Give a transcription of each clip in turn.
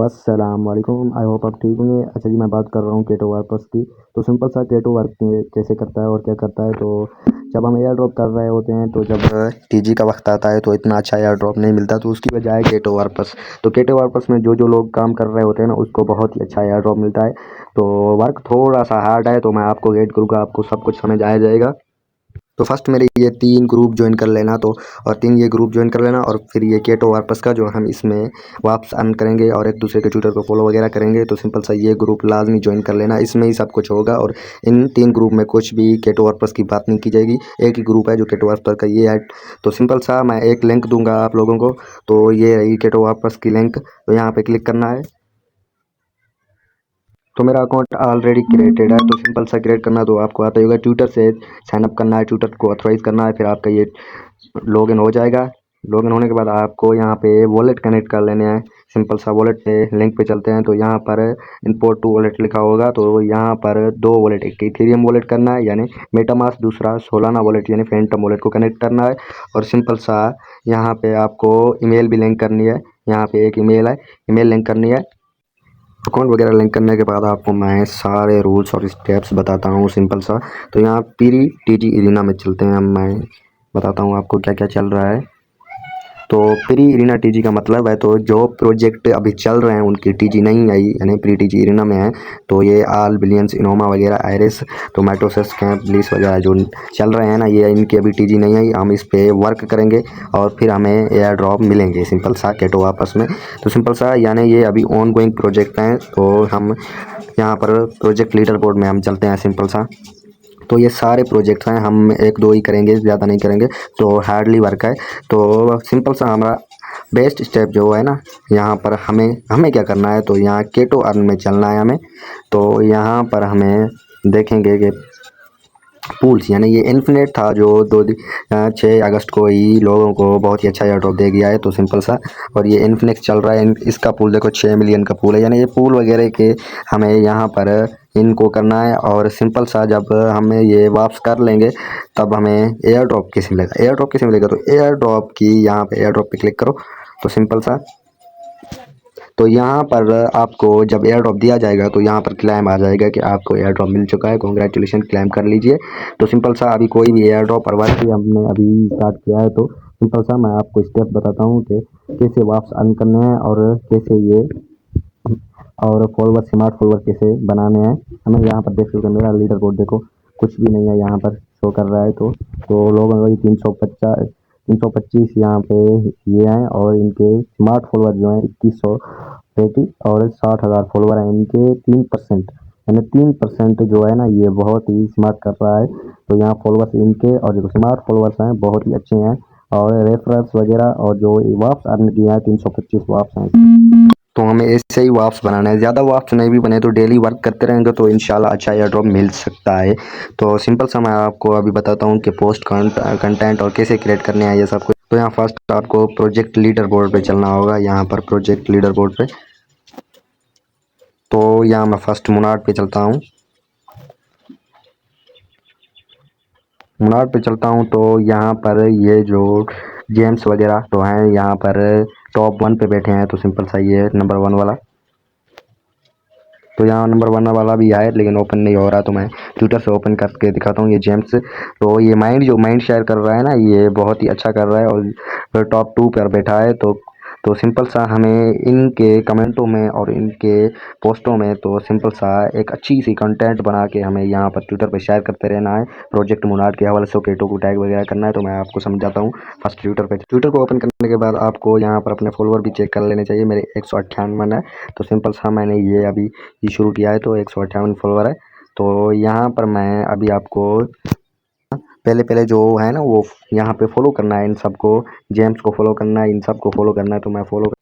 अस्सलाम वालेकुम। I hope आप ठीक होंगे। अच्छा जी, मैं बात कर रहा हूँ केटो वर्कर्स की। तो सिंपल सा केटो वर्क कैसे करता है और क्या करता है। तो जब हम एयर ड्रॉप कर रहे होते हैं तो जब टीजी का वक्त आता है तो इतना अच्छा एयर ड्रॉप नहीं मिलता, तो उसकी वजह है केटो वर्कर्स। तो केटो वर्कर्स में जो जो लोग काम कर रहे होते हैं ना, उसको बहुत ही अच्छा एयर ड्रॉप मिलता है। तो वर्क थोड़ा सा हार्ड है, तो मैं आपको गाइड करूँगा, आपको सब कुछ समझ आ जाएगा। तो फर्स्ट मेरे ये 3 ग्रुप ज्वाइन कर लेना, तो और 3 ये ग्रुप ज्वाइन कर लेना, और फिर ये केटो वर्कर्स का जो हम इसमें वापस अर्न करेंगे और एक दूसरे के ट्विटर को फॉलो वगैरह करेंगे। तो सिंपल सा ये ग्रुप लाजमी ज्वाइन कर लेना, इसमें ही सब कुछ होगा। और इन 3 ग्रुप में कुछ भी केटो वर्कर्स की बात नहीं की जाएगी। एक ही ग्रुप है जो केटो वर्कर्स का, ये है। तो सिंपल सा मैं एक लिंक दूंगा आप लोगों को। तो ये रही केटो वर्कर्स की लिंक, तो यहाँ पे क्लिक करना है। तो मेरा अकाउंट ऑलरेडी क्रिएटेड है, तो सिंपल सा क्रिएट करना तो आपको आता ही होगा। ट्विटर से साइन अप करना है, ट्विटर को ऑथराइज़ करना है, फिर आपका ये लॉगिन हो जाएगा। लॉगिन होने के बाद आपको यहाँ पे वॉलेट कनेक्ट कर लेने हैं। सिंपल सा वॉलेट पे लिंक पे चलते हैं, तो यहाँ पर इंपोर्ट टू वॉलेट लिखा होगा। तो यहाँ पर 2 वॉलेट, एक इथेरियम वॉलेट करना है यानी मेटामास्क, दूसरा सोलाना वॉलेट यानी फैंटम वॉलेट को कनेक्ट करना है। और सिंपल सा यहाँ पे आपको ईमेल भी लिंक करनी है। यहाँ पे एक ईमेल है, ईमेल लिंक करनी है। अकाउंट वगैरह लिंक करने के बाद आपको मैं सारे रूल्स और स्टेप्स बताता हूँ सिंपल सा। तो यहाँ पीरी टीजी इरीना में चलते हैं, मैं बताता हूँ आपको क्या क्या चल रहा है। तो प्री इरीना टीजी का मतलब है, तो जो प्रोजेक्ट अभी चल रहे हैं उनकी टीजी नहीं आई, यानी प्री टीजी इरीना में है। तो ये आल बिलियंस, इनोमा वगैरह, आयरिस, टोमेटोसस, कैंप, ब्लिस वगैरह जो चल रहे हैं ना, ये इनकी अभी टीजी नहीं आई। हम इस पे वर्क करेंगे और फिर हमें एयर ड्रॉप मिलेंगे सिंपल सा केटो आपस में। तो सिंपल सा यानी ये अभी ऑन गोइंग प्रोजेक्ट हैं। तो हम यहाँ पर प्रोजेक्ट लीडर बोर्ड में हम चलते हैं सिंपल सा। तो ये सारे प्रोजेक्ट्स हैं, हम 1-2 ही करेंगे, ज़्यादा नहीं करेंगे, तो हार्डली वर्क है। तो सिंपल सा हमारा बेस्ट स्टेप जो है ना, यहाँ पर हमें हमें क्या करना है, तो यहाँ केटो अर्न में चलना है हमें। तो यहाँ पर हमें देखेंगे कि पूल्स, यानी ये इन्फिनेट था जो 6 अगस्त को ही लोगों को बहुत ही अच्छा एयर ड्रॉप दे गया है। तो सिंपल सा, और ये इन्फिनिक्स चल रहा है, इसका पूल देखो 6 मिलियन का पूल है। यानी ये पूल वगैरह के हमें यहाँ पर इनको करना है। और सिंपल सा जब हमें ये वापस कर लेंगे तब हमें एयर ड्रॉप कैसे मिलेगा। एयर ड्रॉप कैसे मिलेगा, तो एयर ड्रॉप की यहाँ पे एयर ड्रॉप पे क्लिक करो। तो सिंपल सा, तो यहाँ पर आपको जब एयर ड्रॉप दिया जाएगा तो यहाँ पर क्लेम आ जाएगा कि आपको एयर ड्रॉप मिल चुका है, कॉन्ग्रेचुलेशन, क्लेम कर लीजिए। तो सिंपल सा अभी कोई भी एयर ड्रॉप और वर्क हमने अभी स्टार्ट किया है, तो सिंपल सा मैं आपको स्टेप बताता हूँ कि कैसे वापस अर्न करने हैं और कैसे ये और फॉलोवर, स्मार्ट फॉलोवर कैसे बनाने हैं हमें। यहाँ पर देख सकते हैं, मेरा लीडर बोर्ड देखो, कुछ भी नहीं है यहाँ पर शो कर रहा है। तो लोगों को 325 यहाँ पे ये हैं, और इनके स्मार्ट फॉलोवर जो हैं 2180, और 60,000 फॉलोवर हैं इनके। 3%, यानी 3% जो है ना, ये बहुत ही स्मार्ट कर रहा है। तो यहाँ फॉलोवर्स इनके और जो स्मार्ट फॉलोवर्स हैं बहुत ही अच्छे हैं, और रेफरेंस वगैरह और जो वापस अर्न किया है 325 वापस हैं। तो हमें ऐसे ही वाप्स बनाना है, ज़्यादा वाप्स नहीं भी बने तो डेली वर्क करते रहेंगे तो इंशाल्लाह अच्छा एयर ड्रॉप मिल सकता है। तो सिंपल सा मैं आपको अभी बताता हूँ कि पोस्ट कंटेंट और कैसे क्रिएट करने हैं ये सब कुछ। तो यहाँ फर्स्ट आपको प्रोजेक्ट लीडर बोर्ड पे चलना होगा, यहाँ पर प्रोजेक्ट लीडर बोर्ड पे। तो यहाँ मैं फर्स्ट मुनाट पे चलता हूँ। मुनाट पे चलता हूँ तो यहाँ पर ये जो जेम्स वगैरह तो हैं यहाँ पर टॉप 1 पे बैठे हैं। तो सिंपल सा ये नंबर 1 वाला, तो यहाँ नंबर 1 वाला भी आया लेकिन ओपन नहीं हो रहा, तो मैं ट्विटर से ओपन करके दिखाता हूँ। ये जेम्स, तो ये माइंड शेयर कर रहा है ना, ये बहुत ही अच्छा कर रहा है और टॉप 2 पर बैठा है। तो सिंपल सा हमें इनके कमेंटों में और इनके पोस्टों में तो सिंपल सा एक अच्छी सी कंटेंट बना के हमें यहाँ पर ट्विटर पर शेयर करते रहना है। प्रोजेक्ट मुनाट के हवाले से केटो को टैग वगैरह करना है। तो मैं आपको समझाता हूँ। फर्स्ट ट्विटर को ओपन करने के बाद आपको यहाँ पर अपने फॉलोवर भी चेक कर लेने चाहिए। मेरे 158 है। तो सिंपल सा मैंने ये अभी शुरू किया है, तो 158 फॉलोवर है। तो यहाँ पर मैं अभी आपको पहले पहले जो है ना, वो यहाँ पे फॉलो करना है, इन सबको, जेम्स को फॉलो करना है, इन सबको फॉलो करना है। तो मैं फॉलो,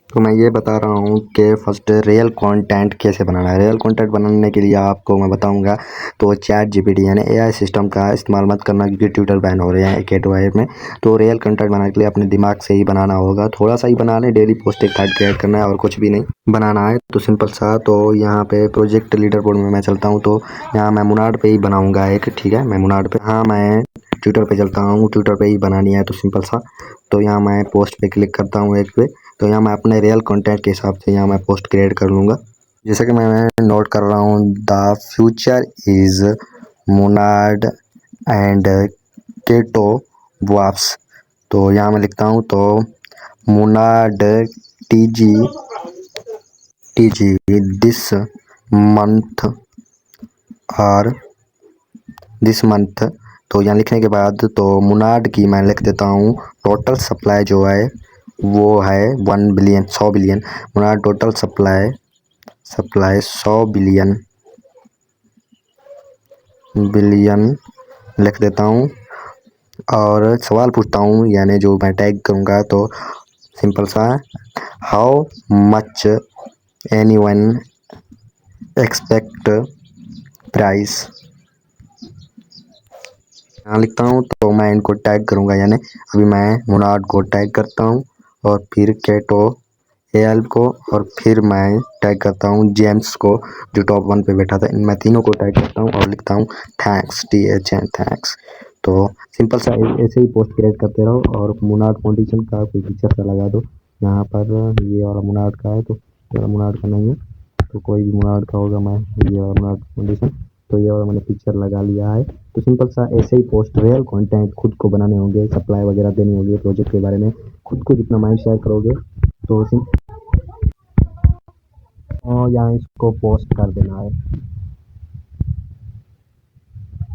तो मैं ये बता रहा हूँ कि फर्स्ट रियल कंटेंट कैसे बनाना है। रियल कंटेंट बनाने के लिए आपको मैं बताऊँगा। तो चैट जीपीटी यानी एआई सिस्टम का इस्तेमाल मत करना, क्योंकि ट्विटर बैन हो रहे हैं केटो ऐप में। तो रियल कंटेंट बनाने के लिए अपने दिमाग से ही बनाना होगा, थोड़ा सा ही बनाना है। डेली पोस्ट एक थर्ड क्रिएट करना है और कुछ भी नहीं बनाना है। तो सिंपल सा, तो यहाँ पे प्रोजेक्ट लीडर बोर्ड में मैं चलता हूँ। तो यहाँ मैं मुनाट पे ही बनाऊँगा एक, ठीक है, मैं मुनाट पे, हाँ मैं ट्विटर पे चलता हूँ, ट्विटर पे ही बनानी है तो सिंपल सा। तो यहाँ मैं पोस्ट पे क्लिक करता हूँ एक पे। तो यहाँ मैं अपने रियल कंटेंट के हिसाब से यहाँ मैं पोस्ट क्रिएट कर लूँगा। जैसे कि मैं नोट कर रहा हूँ, द फ्यूचर इज़ मोनाड एंड केटो वाप्स। तो यहाँ मैं लिखता हूँ तो मोनाड टीजी दिस मंथ और दिस मंथ। तो यहाँ लिखने के बाद तो मुनाड की मैं लिख देता हूँ टोटल सप्लाई जो है वो है 1 बिलियन 100 बिलियन। मुनाड टोटल सप्लाई 100 बिलियन लिख देता हूँ और सवाल पूछता हूँ, यानी जो मैं टैग करूँगा तो सिंपल सा, how much anyone expect price. यहाँ लिखता हूँ तो मैं इनको टैग करूँगा, यानी अभी मैं मुनाड को टैग करता हूँ और फिर केटो एल को और फिर मैं टैग करता हूँ जेम्स को जो टॉप 1 पे बैठा था। इन मैं तीनों को टैग करता हूँ और लिखता हूँ थैंक्स THN थैंक्स। तो सिंपल सा ऐसे ही पोस्ट क्रिएट करते रहो और मुनाड फाउंडेशन का कोई पिक्चर सा लगा दो। यहाँ पर ये वाला मुनाड का है तो ये वाला मुनाड का नहीं है, तो कोई भी मुनाड का होगा, मैं ये वाला मुनाड फाउंडेशन। तो ये वाला मैंने पिक्चर लगा लिया है। तो सिंपल सा ऐसे ही पोस्ट रियल कंटेंट खुद को बनाने होंगे, सप्लाई वगैरह देनी होगी प्रोजेक्ट के बारे में, खुद को जितना माइंड शेयर करोगे तो और यहाँ इसको पोस्ट कर देना है।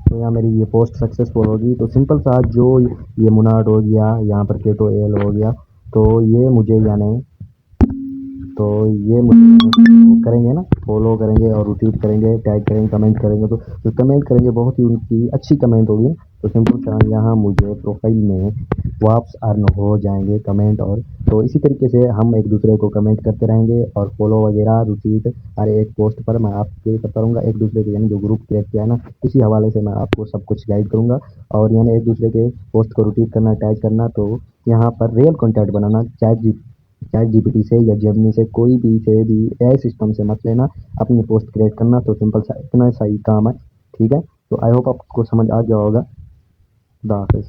तो यहाँ मेरी ये पोस्ट सक्सेसफुल होगी। तो सिंपल सा जो ये मुनाड हो गया, यहाँ पर केटो एल हो गया, तो ये मुझे यानी तो ये मुझे करेंगे ना, फॉलो करेंगे और रिट्वीट करेंगे, टैग करेंगे, कमेंट करेंगे। तो जो कमेंट करेंगे बहुत ही उनकी अच्छी कमेंट होगी। तो सिंपल सा यहाँ मुझे प्रोफाइल में वापस अर्न हो जाएंगे कमेंट। और तो इसी तरीके से हम एक दूसरे को कमेंट करते रहेंगे और फॉलो वगैरह रिट्वीट हर एक पोस्ट पर मैं आपके करता रहूँगा। एक दूसरे के यानी जो ग्रुप क्रिएट किया है ना, इसी हवाले से मैं आपको सब कुछ गाइड करूँगा। और यानी एक दूसरे के पोस्ट को रिट्वीट करना, टैग करना। तो यहाँ पर रियल कंटेंट बनाना, चैट जीपीटी से या जेमिनी से कोई भी से भी एआई सिस्टम से मत लेना, अपनी पोस्ट क्रिएट करना। तो सिंपल सा इतना सही काम है, ठीक है। तो आई होप आपको समझ आ गया होगा। खुदा हाफिज़।